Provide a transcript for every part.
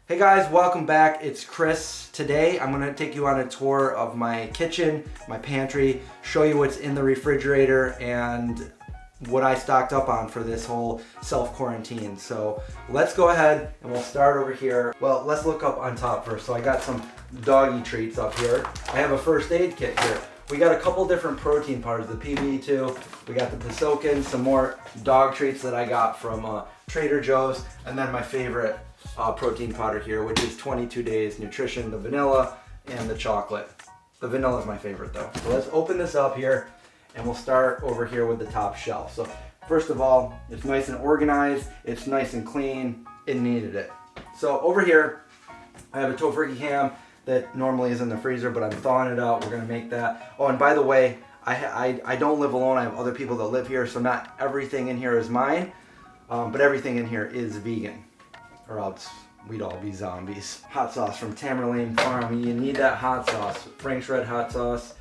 Hey guys, welcome back. It's Chris. Today I'm going to take you on a tour of my kitchen, my pantry, show you what's in the refrigerator and what I stocked up on for this whole self-quarantine. So let's go ahead and we'll start over here. Well, let's look up on top first. So I got some doggy treats up here. I have a first aid kit here. We got a couple different protein powders, the PB2, we got the Pasokin, some more dog treats that I got from Trader Joe's, and then my favorite protein powder here, which is 22 Days Nutrition, the vanilla and the chocolate. The vanilla is my favorite though. So let's open this up here and we'll start over here with the top shelf. So first of all, it's nice and organized, it's nice and clean, it needed it. So over here, I have a tofurkey ham that normally is in the freezer, but I'm thawing it out. We're gonna make that. Oh, and by the way, I don't live alone. I have other people that live here, so not everything in here is mine, but everything in here is vegan, or else we'd all be zombies. Hot sauce from Tamerlane Farm. You need that hot sauce. Frank's Red hot sauce,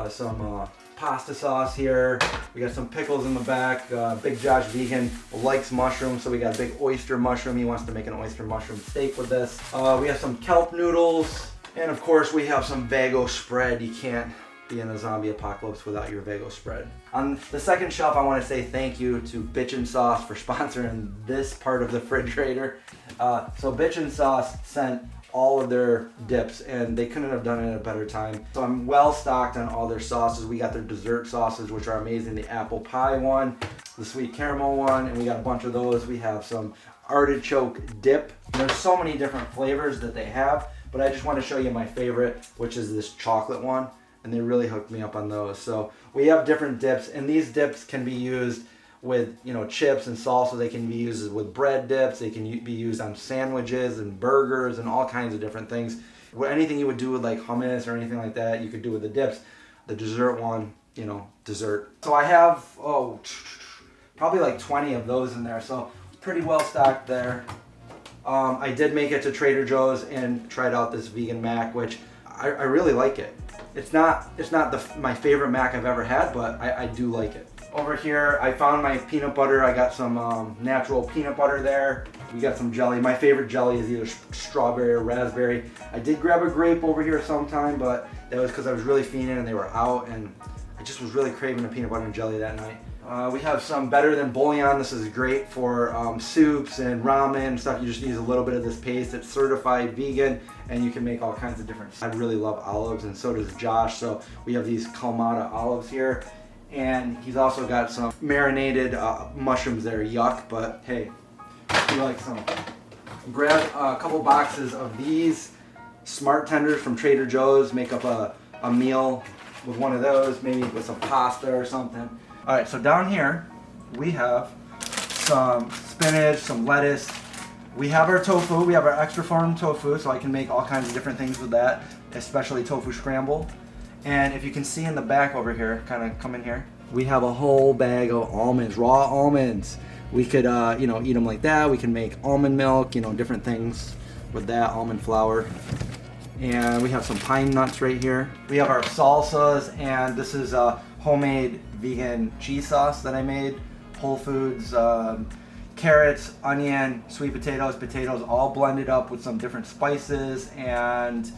some pasta sauce here. We got some pickles in the back. Big Josh Vegan likes mushrooms, so we got a big oyster mushroom. He wants to make an oyster mushroom steak with this. We have some kelp noodles. And of course we have some Vago spread. You can't be in a zombie apocalypse without your Vago spread. On the second shelf, I want to say thank you to Bitchin' Sauce for sponsoring this part of the refrigerator. So Bitchin' Sauce sent all of their dips and they couldn't have done it at a better time. So I'm well stocked on all their sauces. We got their dessert sauces, which are amazing. The apple pie one, the sweet caramel one, and we got a bunch of those. We have some artichoke dip. There's so many different flavors that they have, but I just want to show you my favorite, which is this chocolate one, and they really hooked me up on those. So we have different dips, and these dips can be used with, you know, chips and salsa. They can be used with bread dips. They can be used on sandwiches and burgers and all kinds of different things. Anything you would do with like hummus or anything like that, you could do with the dips. The dessert one, you know, dessert. So I have, probably like 20 of those in there, so pretty well stocked there. I did make it to Trader Joe's and tried out this vegan mac, which I really like it. It's not my favorite mac I've ever had, but I do like it. Over here, I found my peanut butter. I got some natural peanut butter there. We got some jelly. My favorite jelly is either strawberry or raspberry. I did grab a grape over here sometime, but that was because I was really fiending and they were out, and I just was really craving a peanut butter and jelly that night. We have some Better Than Bouillon. This is great for soups and ramen and stuff. You just use a little bit of this paste. It's certified vegan, and you can make all kinds of different. I really love olives, and so does Josh. So we have these Kalamata olives here, and he's also got some marinated mushrooms there. Yuck, but hey, if you like some. Grab a couple boxes of these Smart Tenders from Trader Joe's. Make up a meal with one of those, maybe with some pasta or something. All right, so down here we have some spinach, some lettuce. We have our tofu. We have our extra firm tofu, so I can make all kinds of different things with that, especially tofu scramble. And if you can see in the back over here, kind of come in here, we have a whole bag of almonds, raw almonds. We could, you know, eat them like that. We can make almond milk, you know, different things with that, almond flour. And we have some pine nuts right here. We have our salsas, and this is a homemade vegan cheese sauce that I made. Whole Foods, carrots, onion, sweet potatoes, all blended up with some different spices and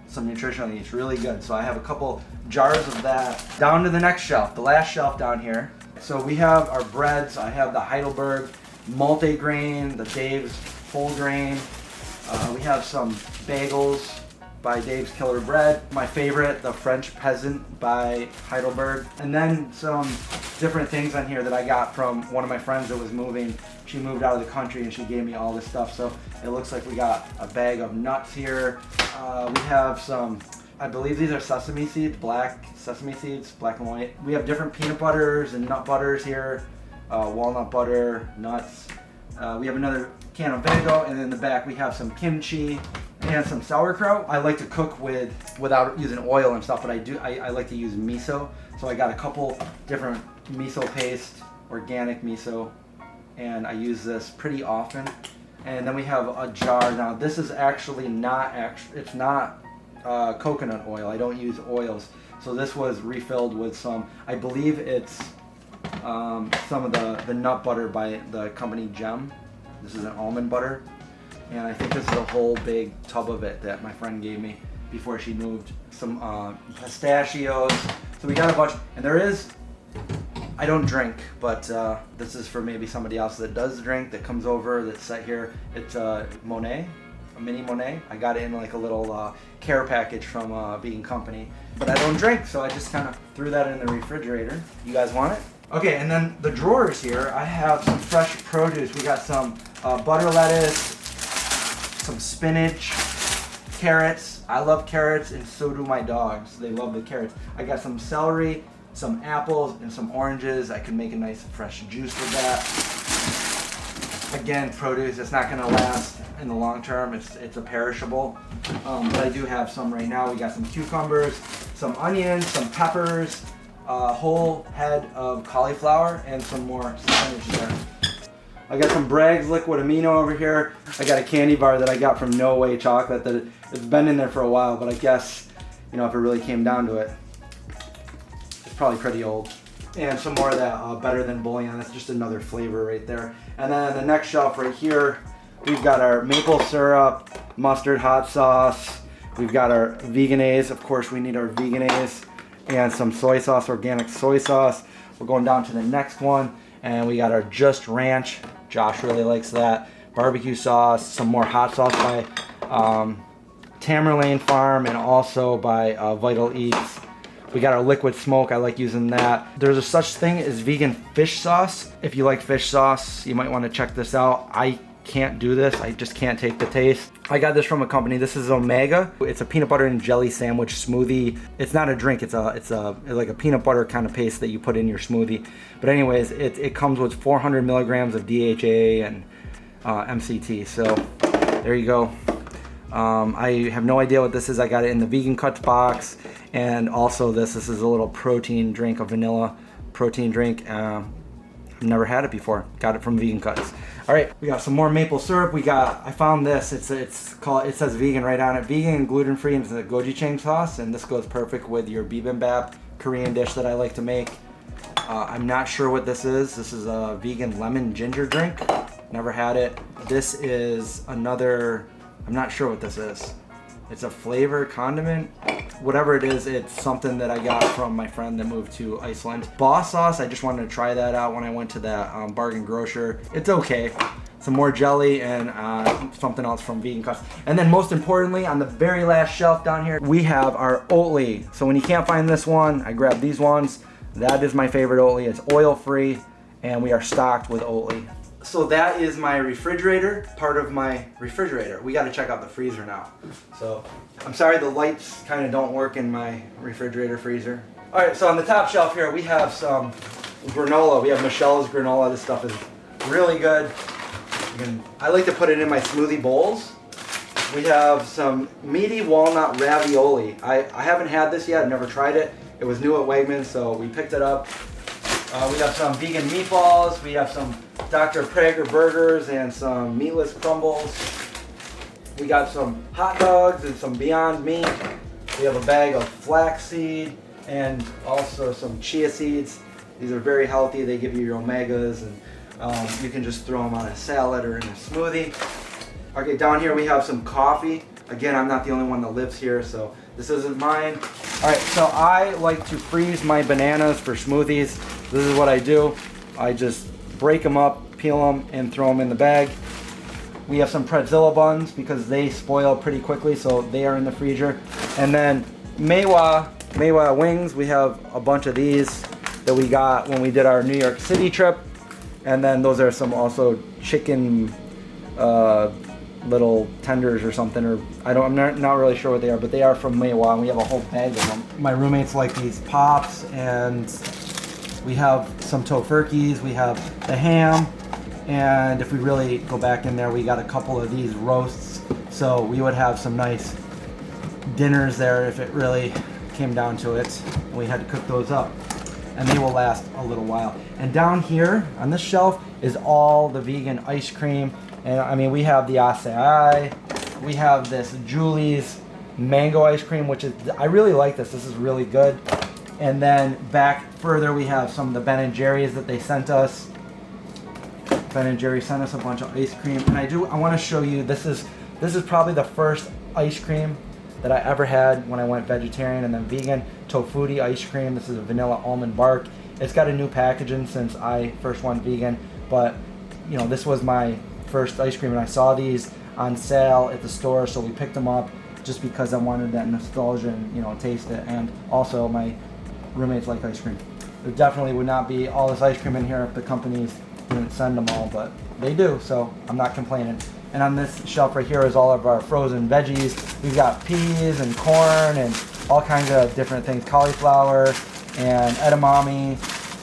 some nutritional needs. Really good. So I have a couple jars of that. Down to the next shelf, the last shelf down here. So we have our breads. I have the Heidelberg multi-grain, the Dave's whole grain. We have some bagels by Dave's Killer Bread. My favorite, the French Peasant by Heidelberg. And then some different things on here that I got from one of my friends that was moving. She moved out of the country and she gave me all this stuff. So it looks like we got a bag of nuts here. We have some, I believe these are sesame seeds, black sesame seeds, black and white. We have different peanut butters and nut butters here. Walnut butter, nuts. We have another can of Vago, and in the back we have some kimchi and some sauerkraut. I like to cook without using oil and stuff, but I like to use miso. So I got a couple different miso paste, organic miso, and I use this pretty often. And then we have a jar. Now this is actually it's not coconut oil. I don't use oils. So this was refilled with some, I believe it's some of the nut butter by the company Gem. This is an almond butter. And I think this is a whole big tub of it that my friend gave me before she moved. Some pistachios. So we got a bunch, and there is, I don't drink, but this is for maybe somebody else that does drink, that comes over, that's set here. It's Monet, a mini Monet. I got it in like a little care package from a vegan company, but I don't drink, so I just kind of threw that in the refrigerator. You guys want it? Okay, and then the drawers here, I have some fresh produce. We got some butter lettuce, some spinach, carrots. I love carrots, and so do my dogs. They love the carrots. I got some celery, some apples, and some oranges. I can make a nice fresh juice with that. Again, produce, it's not gonna last in the long term. It's a perishable, but I do have some right now. We got some cucumbers, some onions, some peppers, a whole head of cauliflower, and some more spinach there. I got some Bragg's liquid amino over here. I got a candy bar that I got from No Way Chocolate that it's been in there for a while, but I guess, you know, if it really came down to it, it's probably pretty old. And some more of that Better Than Bouillon. That's just another flavor right there. And then on the next shelf right here, we've got our maple syrup, mustard hot sauce. We've got our Vegenaise. Of course, we need our Vegenaise. And some soy sauce, organic soy sauce. We're going down to the next one. And we got our Just Ranch. Josh really likes that. Barbecue sauce, some more hot sauce by Tamerlane Farm, and also by Vital Eats. We got our liquid smoke. I like using that. There's a such thing as vegan fish sauce. If you like fish sauce, you might want to check this out. I can't do this. I just can't take the taste. I got this from a company. This is Omega. It's a peanut butter and jelly sandwich smoothie. It's not a drink. It's like a peanut butter kind of paste that you put in your smoothie. But anyways, it comes with 400 milligrams of DHA and MCT. So there you go. I have no idea what this is. I got it in the Vegan Cuts box. And also this is a little protein drink, a vanilla protein drink. I've never had it before. Got it from Vegan Cuts. All right, we got some more maple syrup. I found this. It says vegan right on it. Vegan and gluten-free, and it's a gochujang sauce, and this goes perfect with your bibimbap, Korean dish that I like to make. I'm not sure what this is. This is a vegan lemon ginger drink. Never had it. This is another, I'm not sure what this is. It's a flavor condiment. Whatever it is, it's something that I got from my friend that moved to Iceland. Boss sauce, I just wanted to try that out when I went to that bargain grocer. It's okay. Some more jelly and something else from Vegan Cuts. And then most importantly, on the very last shelf down here, we have our Oatly. So when you can't find this one, I grabbed these ones. That is my favorite Oatly. It's oil-free, and we are stocked with Oatly. So that is my refrigerator, part of my refrigerator. We gotta check out the freezer now. So, I'm sorry the lights kind of don't work in my refrigerator freezer. All right, so on the top shelf here, we have some granola. We have Michelle's granola. This stuff is really good. I like to put it in my smoothie bowls. We have some meaty walnut ravioli. I haven't had this yet, I've never tried it. It was new at Wegmans, so we picked it up. We have some vegan meatballs. We have some Dr. Prager burgers and some meatless crumbles. We got some hot dogs and some Beyond Meat. We have a bag of flaxseed and also some chia seeds. These are very healthy. They give you your omegas, and you can just throw them on a salad or in a smoothie. Okay, down here we have some coffee. Again, I'm not the only one that lives here, so this isn't mine. All right, so I like to freeze my bananas for smoothies. This is what I do. I just break them up, peel them, and throw them in the bag. We have some Pretzilla buns because they spoil pretty quickly, so they are in the freezer. And then Meiwa wings. We have a bunch of these that we got when we did our New York City trip. And then those are some also chicken little tenders or something, or I'm not really sure what they are, but they are from Meiwa, and we have a whole bag of them. My roommates like these pops, and we have some tofurkeys, we have the ham, and if we really go back in there, we got a couple of these roasts, so we would have some nice dinners there if it really came down to it. We had to cook those up, and they will last a little while. And down here on this shelf is all the vegan ice cream. And I mean, we have the acai, we have this Julie's mango ice cream, which is, I really like this. This is really good. And then back further, we have some of the Ben & Jerry's that they sent us. Ben and Jerry sent us a bunch of ice cream, and I want to show you, this is probably the first ice cream that I ever had when I went vegetarian and then vegan. Tofutti ice cream. This is a vanilla almond bark. It's got a new packaging since I first went vegan, but you know, this was my first ice cream, and I saw these on sale at the store, so we picked them up just because I wanted that nostalgia and, you know, taste it. And also my roommates like ice cream. There definitely would not be all this ice cream in here if the companies didn't send them all, but they do, so I'm not complaining. And on this shelf right here is all of our frozen veggies. We've got peas and corn and all kinds of different things, cauliflower and edamame.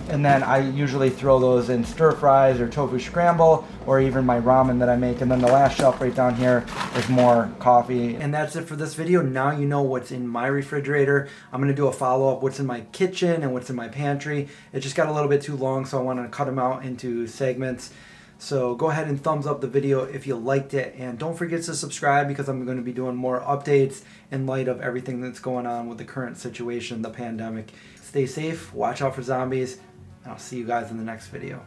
And then I usually throw those in stir fries or tofu scramble or even my ramen that I make. And then the last shelf right down here is more coffee. And that's it for this video. Now you know what's in my refrigerator. I'm gonna do a follow-up what's in my kitchen and what's in my pantry. It just got a little bit too long, so I wanted to cut them out into segments. So go ahead and thumbs up the video if you liked it, and don't forget to subscribe because I'm going to be doing more updates in light of everything that's going on with the current situation, the pandemic. Stay safe, watch out for zombies, and I'll see you guys in the next video.